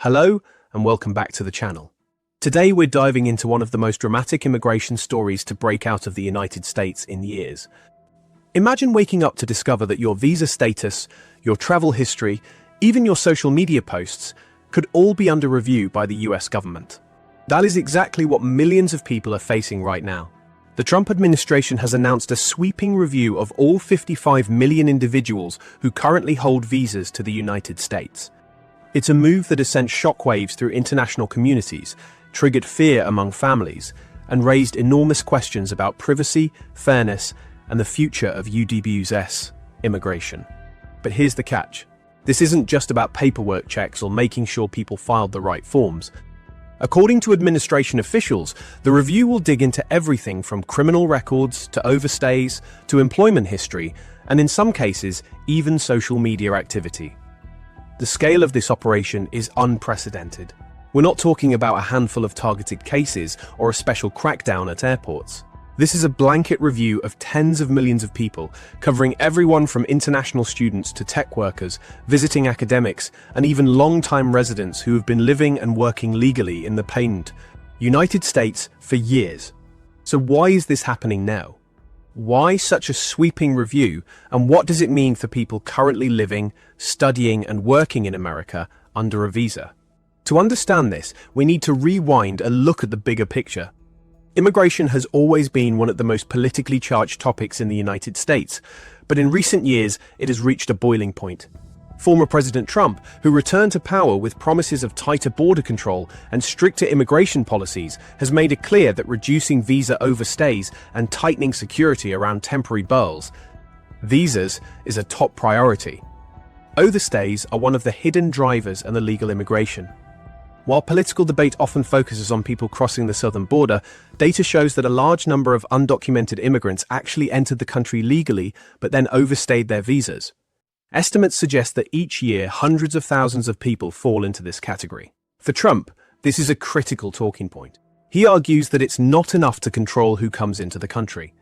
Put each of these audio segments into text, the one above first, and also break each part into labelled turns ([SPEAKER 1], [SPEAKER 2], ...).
[SPEAKER 1] Hello, and welcome back to the channel. Today we're diving into one of the most dramatic immigration stories to break out of the United States in years. Imagine waking up to discover that your visa status, your travel history, even your social media posts could all be under review by the US government. That is exactly what millions of people are facing right now. The Trump administration has announced a sweeping review of all 55 million individuals who currently hold visas to the United States. It's a move that has sent shockwaves through international communities, triggered fear among families, and raised enormous questions about privacy, fairness, and the future of UW's immigration. But here's the catch. This isn't just about paperwork checks or making sure people filed the right forms. According to administration officials, the review will dig into everything from criminal records to overstays to employment history, and in some cases, even social media activity. The scale of this operation is unprecedented. We're not talking about a handful of targeted cases or a special crackdown at airports. This is a blanket review of tens of millions of people, covering everyone from international students to tech workers, visiting academics, and even long-time residents who have been living and working legally in the pained United States for years. So why is this happening now? Why such a sweeping review, and what does it mean for people currently living, studying, and working in America under a visa? To understand this, we need to rewind and look at the bigger picture. Immigration has always been one of the most politically charged topics in the United States, but in recent years it has reached a boiling point. Former President Trump, who returned to power with promises of tighter border control and stricter immigration policies, has made it clear that reducing visa overstays and tightening security around temporary visas is a top priority. Overstays are one of the hidden drivers in illegal immigration. While political debate often focuses on people crossing the southern border, data shows that a large number of undocumented immigrants actually entered the country legally but then overstayed their visas. Estimates suggest that each year hundreds of thousands of people fall into this category. For Trump, this is a critical talking point. He argues that it's not enough to control who comes into the country.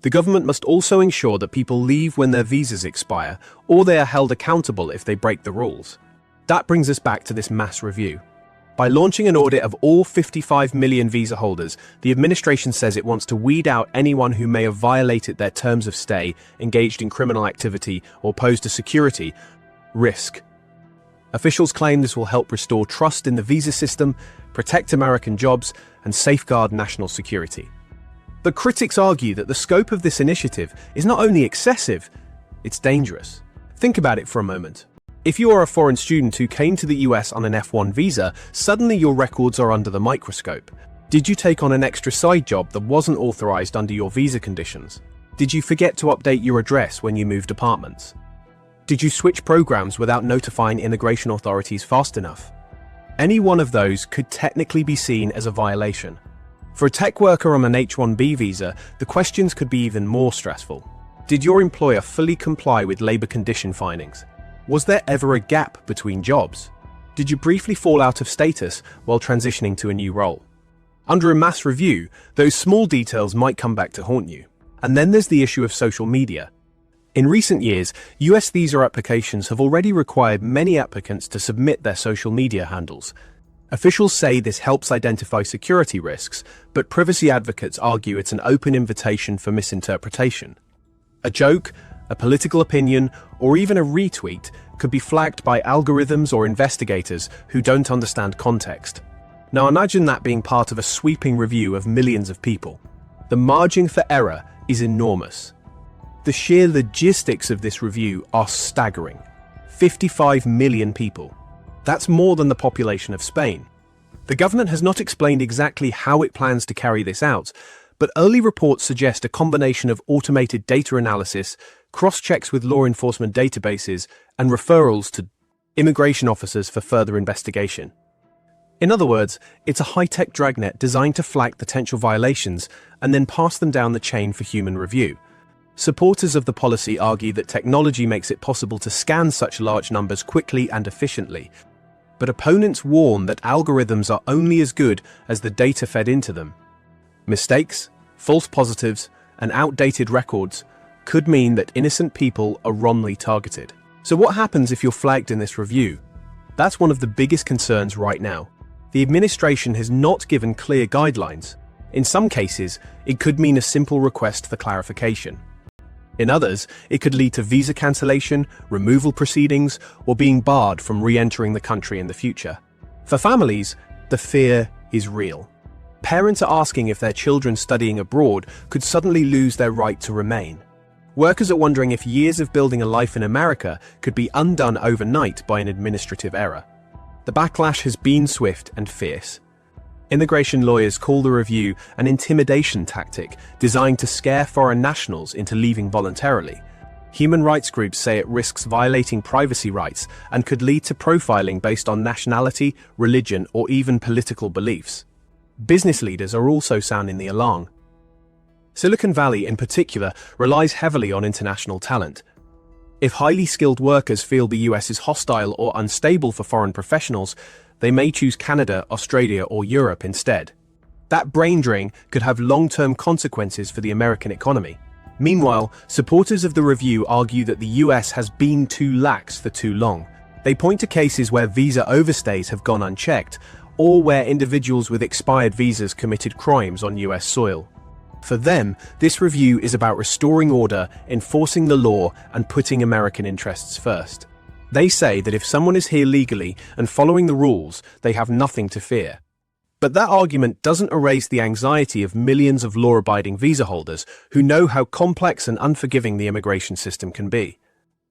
[SPEAKER 1] The government must also ensure that people leave when their visas expire, or they are held accountable if they break the rules. That brings us back to this mass review. By launching an audit of all 55 million visa holders, the administration says it wants to weed out anyone who may have violated their terms of stay, engaged in criminal activity, or posed a security risk. Officials claim this will help restore trust in the visa system, protect American jobs, and safeguard national security. But critics argue that the scope of this initiative is not only excessive, it's dangerous. Think about it for a moment. If you are a foreign student who came to the US on an F1 visa, suddenly your records are under the microscope. Did you take on an extra side job that wasn't authorized under your visa conditions? Did you forget to update your address when you moved apartments? Did you switch programs without notifying immigration authorities fast enough? Any one of those could technically be seen as a violation. For a tech worker on an H-1B visa, the questions could be even more stressful. Did your employer fully comply with labor condition findings? Was there ever a gap between jobs? Did you briefly fall out of status while transitioning to a new role? Under a mass review, those small details might come back to haunt you. And then there's the issue of social media. In recent years, US visa applications have already required many applicants to submit their social media handles. Officials say this helps identify security risks, but privacy advocates argue it's an open invitation for misinterpretation. A joke, a political opinion, or even a retweet could be flagged by algorithms or investigators who don't understand context. Now imagine that being part of a sweeping review of millions of people. The margin for error is enormous. The sheer logistics of this review are staggering. 55 million people. That's more than the population of Spain. The government has not explained exactly how it plans to carry this out, but early reports suggest a combination of automated data analysis, cross-checks with law enforcement databases, and referrals to immigration officers for further investigation. In other words, it's a high-tech dragnet designed to flag potential violations and then pass them down the chain for human review. Supporters of the policy argue that technology makes it possible to scan such large numbers quickly and efficiently, but opponents warn that algorithms are only as good as the data fed into them. Mistakes, false positives, and outdated records could mean that innocent people are wrongly targeted. So what happens if you're flagged in this review? That's one of the biggest concerns right now. The administration has not given clear guidelines. In some cases, it could mean a simple request for clarification. In others, it could lead to visa cancellation, removal proceedings, or being barred from re-entering the country in the future. For families, the fear is real. Parents are asking if their children studying abroad could suddenly lose their right to remain. Workers are wondering if years of building a life in America could be undone overnight by an administrative error. The backlash has been swift and fierce. Immigration lawyers call the review an intimidation tactic designed to scare foreign nationals into leaving voluntarily. Human rights groups say it risks violating privacy rights and could lead to profiling based on nationality, religion, or even political beliefs. Business leaders are also sounding the alarm. Silicon Valley, in particular, relies heavily on international talent. If highly skilled workers feel the US is hostile or unstable for foreign professionals, they may choose Canada, Australia, or Europe instead. That brain drain could have long-term consequences for the American economy. Meanwhile, supporters of the review argue that the US has been too lax for too long. They point to cases where visa overstays have gone unchecked, or where individuals with expired visas committed crimes on US soil. For them, this review is about restoring order, enforcing the law, and putting American interests first. They say that if someone is here legally and following the rules, they have nothing to fear. But that argument doesn't erase the anxiety of millions of law-abiding visa holders who know how complex and unforgiving the immigration system can be.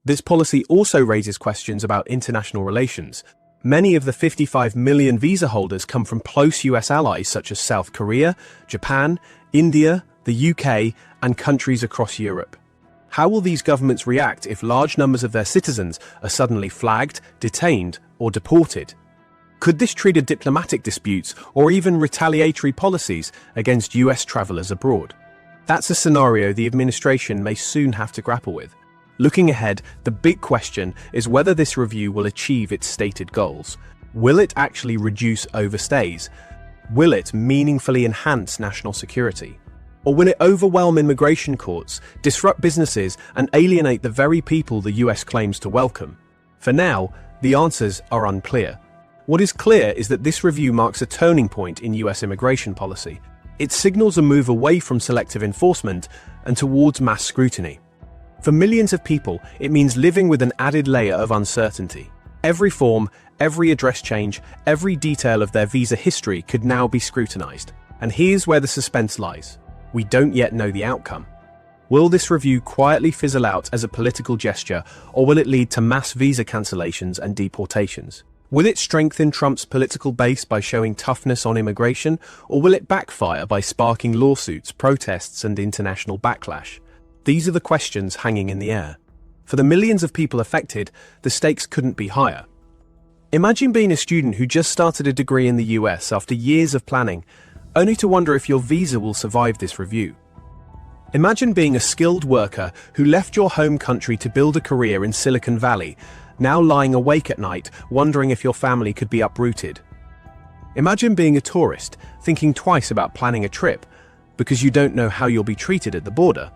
[SPEAKER 1] This policy also raises questions about international relations. Many of the 55 million visa holders come from close US allies such as South Korea, Japan, India, the UK, and countries across Europe. How will these governments react if large numbers of their citizens are suddenly flagged, detained, or deported? Could this trigger diplomatic disputes or even retaliatory policies against US travelers abroad? That's a scenario the administration may soon have to grapple with. Looking ahead, the big question is whether this review will achieve its stated goals. Will it actually reduce overstays? Will it meaningfully enhance national security? Or will it overwhelm immigration courts, disrupt businesses, and alienate the very people the US claims to welcome? For now, the answers are unclear. What is clear is that this review marks a turning point in US immigration policy. It signals a move away from selective enforcement and towards mass scrutiny. For millions of people, it means living with an added layer of uncertainty. Every form, every address change, every detail of their visa history could now be scrutinized. And here's where the suspense lies. We don't yet know the outcome. Will this review quietly fizzle out as a political gesture, or will it lead to mass visa cancellations and deportations? Will it strengthen Trump's political base by showing toughness on immigration, or will it backfire by sparking lawsuits, protests, and international backlash? These are the questions hanging in the air. For the millions of people affected, the stakes couldn't be higher. Imagine being a student who just started a degree in the US after years of planning, only to wonder if your visa will survive this review. Imagine being a skilled worker who left your home country to build a career in Silicon Valley, now lying awake at night, wondering if your family could be uprooted. Imagine being a tourist, thinking twice about planning a trip, because you don't know how you'll be treated at the border.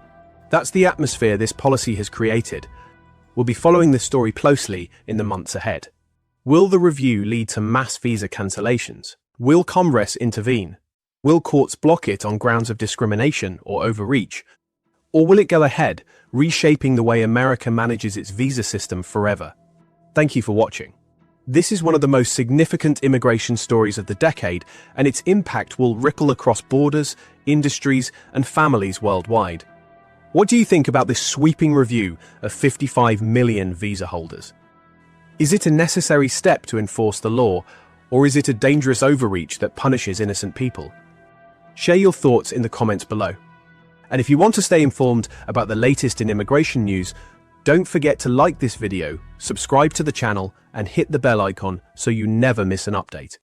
[SPEAKER 1] That's the atmosphere this policy has created. We'll be following this story closely in the months ahead. Will the review lead to mass visa cancellations? Will Congress intervene? Will courts block it on grounds of discrimination or overreach? Or will it go ahead, reshaping the way America manages its visa system forever? Thank you for watching. This is one of the most significant immigration stories of the decade, and its impact will ripple across borders, industries, and families worldwide. What do you think about this sweeping review of 55 million visa holders? Is it a necessary step to enforce the law, or is it a dangerous overreach that punishes innocent people? Share your thoughts in the comments below. And if you want to stay informed about the latest in immigration news, don't forget to like this video, subscribe to the channel, and hit the bell icon so you never miss an update.